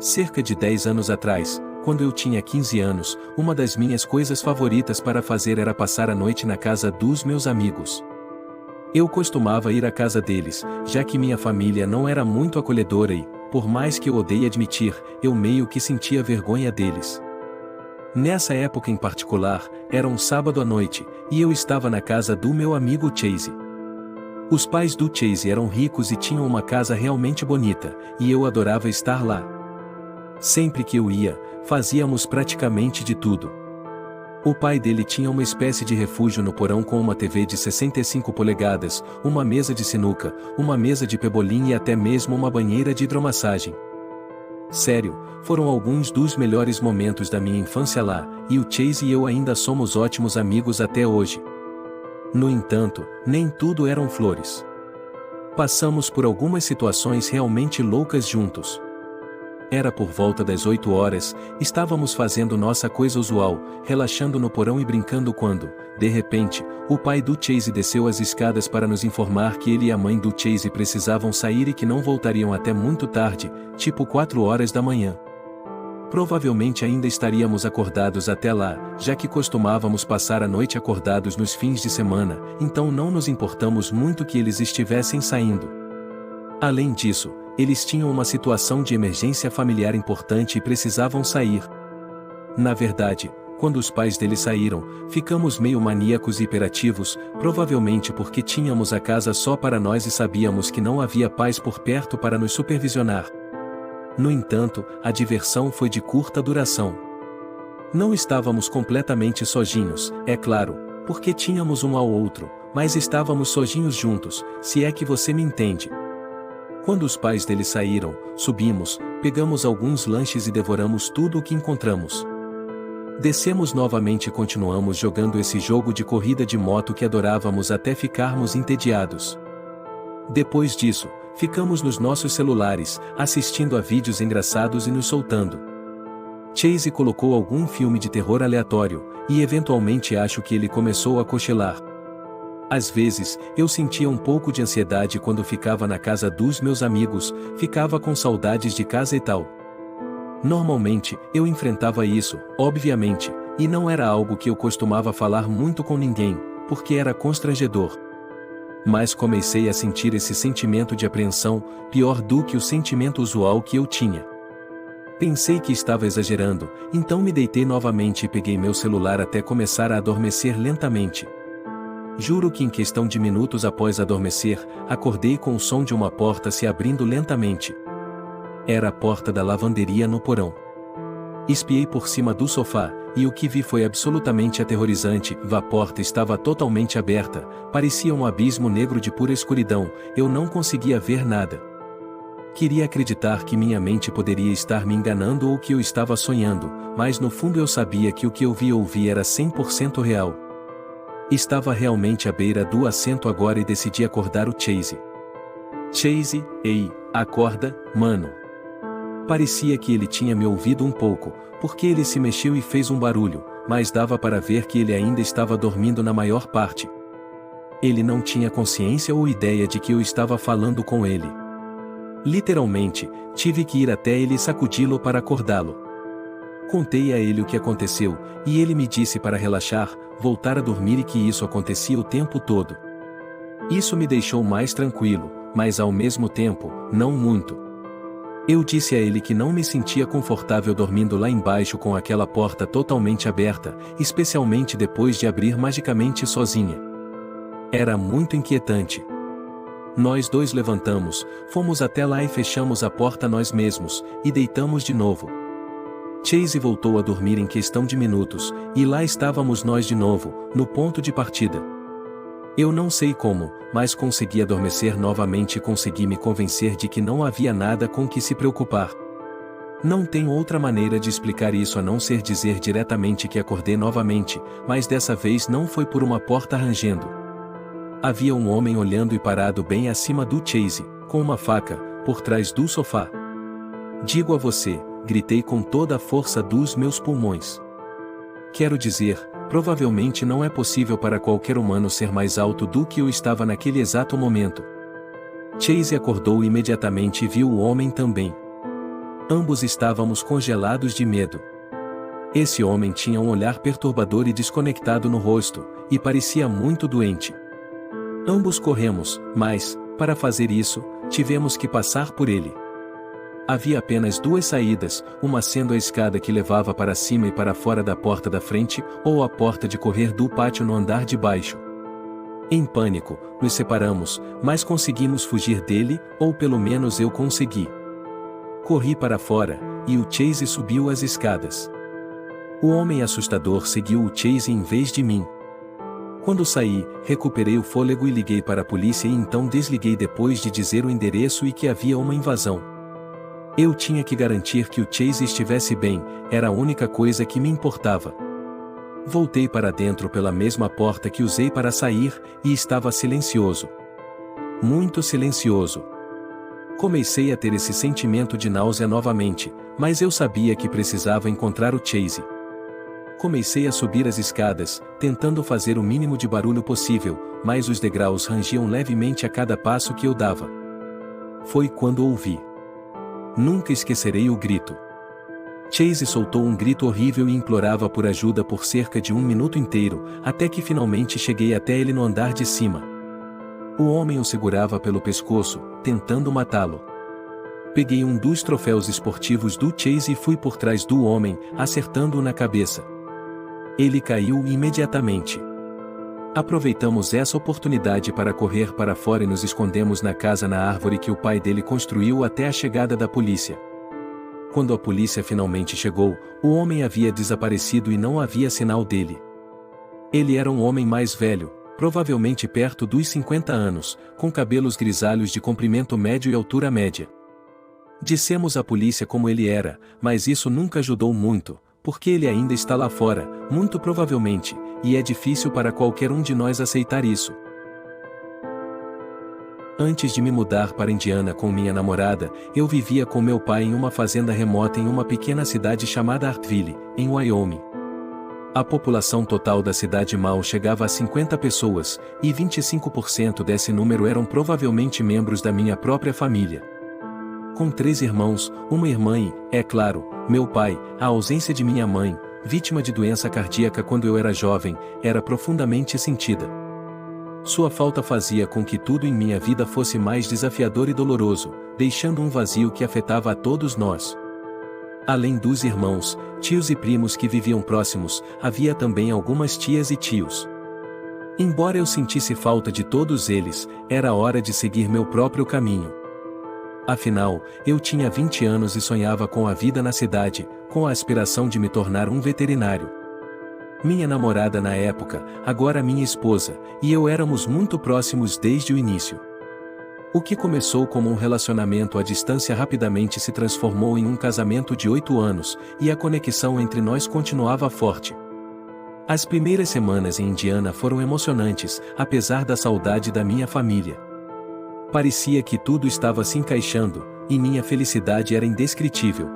Cerca de 10 anos atrás, quando eu tinha 15 anos, uma das minhas coisas favoritas para fazer era passar a noite na casa dos meus amigos. Eu costumava ir à casa deles, já que minha família não era muito acolhedora e, por mais que eu odeie admitir, eu meio que sentia vergonha deles. Nessa época em particular, era um sábado à noite, e eu estava na casa do meu amigo Chase. Os pais do Chase eram ricos e tinham uma casa realmente bonita, e eu adorava estar lá. Sempre que eu ia, fazíamos praticamente de tudo. O pai dele tinha uma espécie de refúgio no porão com uma TV de 65 polegadas, uma mesa de sinuca, uma mesa de pebolim e até mesmo uma banheira de hidromassagem. Sério, foram alguns dos melhores momentos da minha infância lá, e o Chase e eu ainda somos ótimos amigos até hoje. No entanto, nem tudo eram flores. Passamos por algumas situações realmente loucas juntos. Era por volta das 8 horas, estávamos fazendo nossa coisa usual, relaxando no porão e brincando quando, de repente, o pai do Chase desceu as escadas para nos informar que ele e a mãe do Chase precisavam sair e que não voltariam até muito tarde, tipo 4 horas da manhã. Provavelmente ainda estaríamos acordados até lá, já que costumávamos passar a noite acordados nos fins de semana, então não nos importamos muito que eles estivessem saindo. Além disso, eles tinham uma situação de emergência familiar importante e precisavam sair. Na verdade, quando os pais deles saíram, ficamos meio maníacos e hiperativos, provavelmente porque tínhamos a casa só para nós e sabíamos que não havia pais por perto para nos supervisionar. No entanto, a diversão foi de curta duração. Não estávamos completamente sozinhos, é claro, porque tínhamos um ao outro, mas estávamos sozinhos juntos, se é que você me entende. Quando os pais dele saíram, subimos, pegamos alguns lanches e devoramos tudo o que encontramos. Descemos novamente e continuamos jogando esse jogo de corrida de moto que adorávamos até ficarmos entediados. Depois disso, ficamos nos nossos celulares, assistindo a vídeos engraçados e nos soltando. Chase colocou algum filme de terror aleatório, e eventualmente acho que ele começou a cochilar. Às vezes, eu sentia um pouco de ansiedade quando ficava na casa dos meus amigos, ficava com saudades de casa e tal. Normalmente, eu enfrentava isso, obviamente, e não era algo que eu costumava falar muito com ninguém, porque era constrangedor. Mas comecei a sentir esse sentimento de apreensão, pior do que o sentimento usual que eu tinha. Pensei que estava exagerando, então me deitei novamente e peguei meu celular até começar a adormecer lentamente. Juro que em questão de minutos após adormecer, acordei com o som de uma porta se abrindo lentamente. Era a porta da lavanderia no porão. Espiei por cima do sofá, e o que vi foi absolutamente aterrorizante. A porta estava totalmente aberta, parecia um abismo negro de pura escuridão, eu não conseguia ver nada. Queria acreditar que minha mente poderia estar me enganando ou que eu estava sonhando, mas no fundo eu sabia que o que eu vi ou ouvi era 100% real. Estava realmente à beira do assento agora e decidi acordar o Chase. Chase, ei, acorda, mano. Parecia que ele tinha me ouvido um pouco, porque ele se mexeu e fez um barulho, mas dava para ver que ele ainda estava dormindo na maior parte. Ele não tinha consciência ou ideia de que eu estava falando com ele. Literalmente, tive que ir até ele e sacudi-lo para acordá-lo. Contei a ele o que aconteceu, e ele me disse para relaxar, voltar a dormir e que isso acontecia o tempo todo. Isso me deixou mais tranquilo, mas ao mesmo tempo, não muito. Eu disse a ele que não me sentia confortável dormindo lá embaixo com aquela porta totalmente aberta, especialmente depois de abrir magicamente sozinha. Era muito inquietante. Nós dois levantamos, fomos até lá e fechamos a porta nós mesmos, e deitamos de novo. Chase voltou a dormir em questão de minutos, e lá estávamos nós de novo, no ponto de partida. Eu não sei como, mas consegui adormecer novamente e consegui me convencer de que não havia nada com que se preocupar. Não tenho outra maneira de explicar isso a não ser dizer diretamente que acordei novamente, mas dessa vez não foi por uma porta rangendo. Havia um homem olhando e parado bem acima do Chase, com uma faca, por trás do sofá. Digo a você, gritei com toda a força dos meus pulmões. Quero dizer, provavelmente não é possível para qualquer humano ser mais alto do que eu estava naquele exato momento. Chase acordou imediatamente e viu o homem também. Ambos estávamos congelados de medo. Esse homem tinha um olhar perturbador e desconectado no rosto, e parecia muito doente. Ambos corremos, mas, para fazer isso, tivemos que passar por ele. Havia apenas duas saídas, uma sendo a escada que levava para cima e para fora da porta da frente, ou a porta de correr do pátio no andar de baixo. Em pânico, nos separamos, mas conseguimos fugir dele, ou pelo menos eu consegui. Corri para fora, e o Chase subiu as escadas. O homem assustador seguiu o Chase em vez de mim. Quando saí, recuperei o fôlego e liguei para a polícia e então desliguei depois de dizer o endereço e que havia uma invasão. Eu tinha que garantir que o Chase estivesse bem, era a única coisa que me importava. Voltei para dentro pela mesma porta que usei para sair, e estava silencioso. Muito silencioso. Comecei a ter esse sentimento de náusea novamente, mas eu sabia que precisava encontrar o Chase. Comecei a subir as escadas, tentando fazer o mínimo de barulho possível, mas os degraus rangiam levemente a cada passo que eu dava. Foi quando ouvi. Nunca esquecerei o grito. Chase soltou um grito horrível e implorava por ajuda por cerca de 1 minuto inteiro, até que finalmente cheguei até ele no andar de cima. O homem o segurava pelo pescoço, tentando matá-lo. Peguei um dos troféus esportivos do Chase e fui por trás do homem, acertando-o na cabeça. Ele caiu imediatamente. Aproveitamos essa oportunidade para correr para fora e nos escondemos na casa na árvore que o pai dele construiu até a chegada da polícia. Quando a polícia finalmente chegou, o homem havia desaparecido e não havia sinal dele. Ele era um homem mais velho, provavelmente perto dos 50 anos, com cabelos grisalhos de comprimento médio e altura média. Dissemos à polícia como ele era, mas isso nunca ajudou muito, porque ele ainda está lá fora, muito provavelmente, e é difícil para qualquer um de nós aceitar isso. Antes de me mudar para Indiana com minha namorada, eu vivia com meu pai em uma fazenda remota em uma pequena cidade chamada Hartville, em Wyoming. A população total da cidade mal chegava a 50 pessoas, e 25% desse número eram provavelmente membros da minha própria família. Com 3 irmãos, uma irmã e, é claro, meu pai, a ausência de minha mãe, vítima de doença cardíaca quando eu era jovem, era profundamente sentida. Sua falta fazia com que tudo em minha vida fosse mais desafiador e doloroso, deixando um vazio que afetava a todos nós. Além dos irmãos, tios e primos que viviam próximos, havia também algumas tias e tios. Embora eu sentisse falta de todos eles, era hora de seguir meu próprio caminho. Afinal, eu tinha 20 anos e sonhava com a vida na cidade, com a aspiração de me tornar um veterinário. Minha namorada na época, agora minha esposa, e eu éramos muito próximos desde o início. O que começou como um relacionamento à distância rapidamente se transformou em um casamento de 8 anos, e a conexão entre nós continuava forte. As primeiras semanas em Indiana foram emocionantes, apesar da saudade da minha família. Parecia que tudo estava se encaixando, e minha felicidade era indescritível.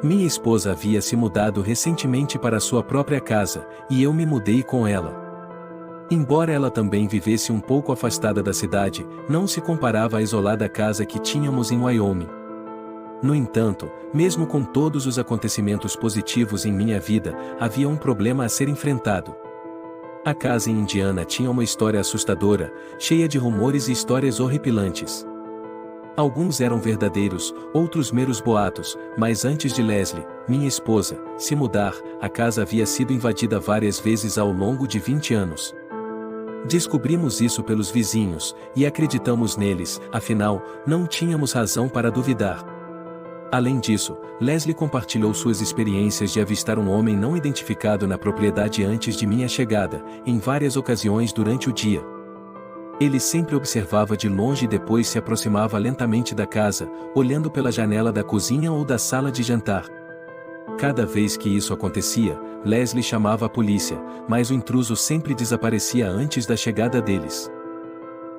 Minha esposa havia se mudado recentemente para sua própria casa, e eu me mudei com ela. Embora ela também vivesse um pouco afastada da cidade, não se comparava à isolada casa que tínhamos em Wyoming. No entanto, mesmo com todos os acontecimentos positivos em minha vida, havia um problema a ser enfrentado. A casa em Indiana tinha uma história assustadora, cheia de rumores e histórias horripilantes. Alguns eram verdadeiros, outros meros boatos, mas antes de Leslie, minha esposa, se mudar, a casa havia sido invadida várias vezes ao longo de 20 anos. Descobrimos isso pelos vizinhos, e acreditamos neles, afinal, não tínhamos razão para duvidar. Além disso, Leslie compartilhou suas experiências de avistar um homem não identificado na propriedade antes de minha chegada, em várias ocasiões durante o dia. Ele sempre observava de longe e depois se aproximava lentamente da casa, olhando pela janela da cozinha ou da sala de jantar. Cada vez que isso acontecia, Leslie chamava a polícia, mas o intruso sempre desaparecia antes da chegada deles.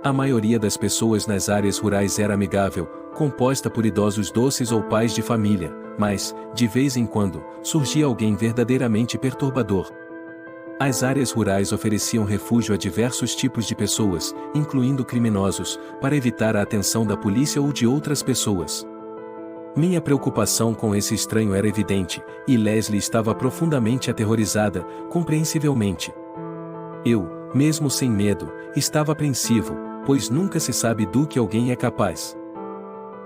A maioria das pessoas nas áreas rurais era amigável, composta por idosos doces ou pais de família, mas, de vez em quando, surgia alguém verdadeiramente perturbador. As áreas rurais ofereciam refúgio a diversos tipos de pessoas, incluindo criminosos, para evitar a atenção da polícia ou de outras pessoas. Minha preocupação com esse estranho era evidente, e Leslie estava profundamente aterrorizada, compreensivelmente. Eu, mesmo sem medo, estava apreensivo, pois nunca se sabe do que alguém é capaz.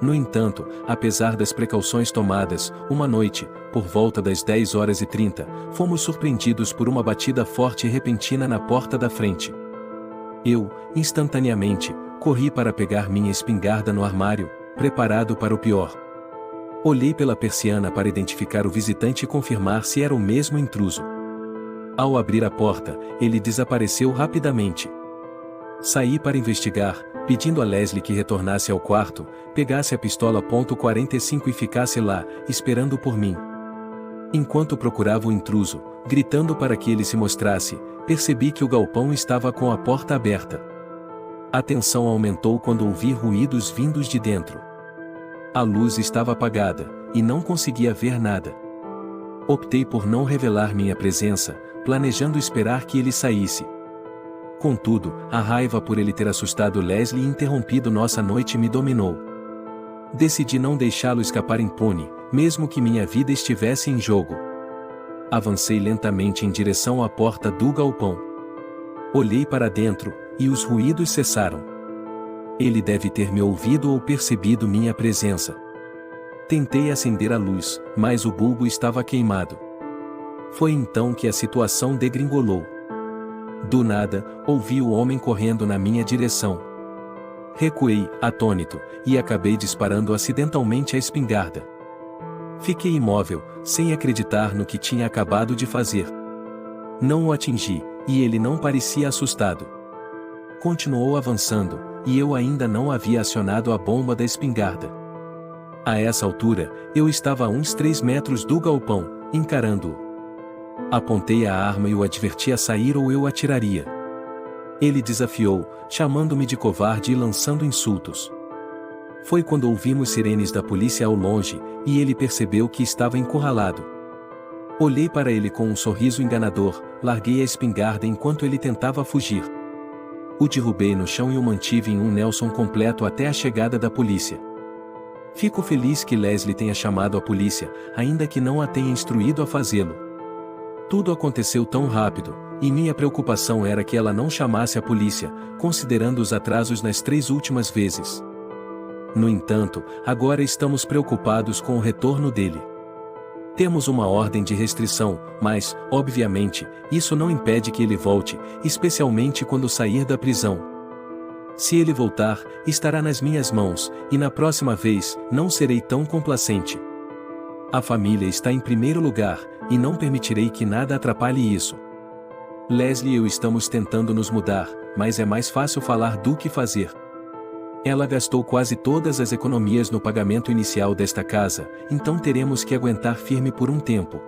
No entanto, apesar das precauções tomadas, uma noite, por volta das 10h30, fomos surpreendidos por uma batida forte e repentina na porta da frente. Eu, instantaneamente, corri para pegar minha espingarda no armário, preparado para o pior. Olhei pela persiana para identificar o visitante e confirmar se era o mesmo intruso. Ao abrir a porta, ele desapareceu rapidamente. Saí para investigar, pedindo a Leslie que retornasse ao quarto, pegasse a pistola .45 e ficasse lá, esperando por mim. Enquanto procurava o intruso, gritando para que ele se mostrasse, percebi que o galpão estava com a porta aberta. A tensão aumentou quando ouvi ruídos vindos de dentro. A luz estava apagada, e não conseguia ver nada. Optei por não revelar minha presença, planejando esperar que ele saísse. Contudo, a raiva por ele ter assustado Leslie e interrompido nossa noite me dominou. Decidi não deixá-lo escapar impune, mesmo que minha vida estivesse em jogo. Avancei lentamente em direção à porta do galpão. Olhei para dentro, e os ruídos cessaram. Ele deve ter me ouvido ou percebido minha presença. Tentei acender a luz, mas o bulbo estava queimado. Foi então que a situação degringolou. Do nada, ouvi o homem correndo na minha direção. Recuei, atônito, e acabei disparando acidentalmente a espingarda. Fiquei imóvel, sem acreditar no que tinha acabado de fazer. Não o atingi, e ele não parecia assustado. Continuou avançando, e eu ainda não havia acionado a bomba da espingarda. A essa altura, eu estava a uns 3 metros do galpão, encarando-o. Apontei a arma e o adverti a sair ou eu atiraria. Ele desafiou, chamando-me de covarde e lançando insultos. Foi quando ouvimos sirenes da polícia ao longe, e ele percebeu que estava encurralado. Olhei para ele com um sorriso enganador, larguei a espingarda enquanto ele tentava fugir. O derrubei no chão e o mantive em um Nelson completo até a chegada da polícia. Fico feliz que Leslie tenha chamado a polícia, ainda que não a tenha instruído a fazê-lo. Tudo aconteceu tão rápido, e minha preocupação era que ela não chamasse a polícia, considerando os atrasos nas 3 últimas vezes. No entanto, agora estamos preocupados com o retorno dele. Temos uma ordem de restrição, mas, obviamente, isso não impede que ele volte, especialmente quando sair da prisão. Se ele voltar, estará nas minhas mãos, e na próxima vez, não serei tão complacente. A família está em primeiro lugar, e não permitirei que nada atrapalhe isso. Leslie e eu estamos tentando nos mudar, mas é mais fácil falar do que fazer. Ela gastou quase todas as economias no pagamento inicial desta casa, então teremos que aguentar firme por um tempo.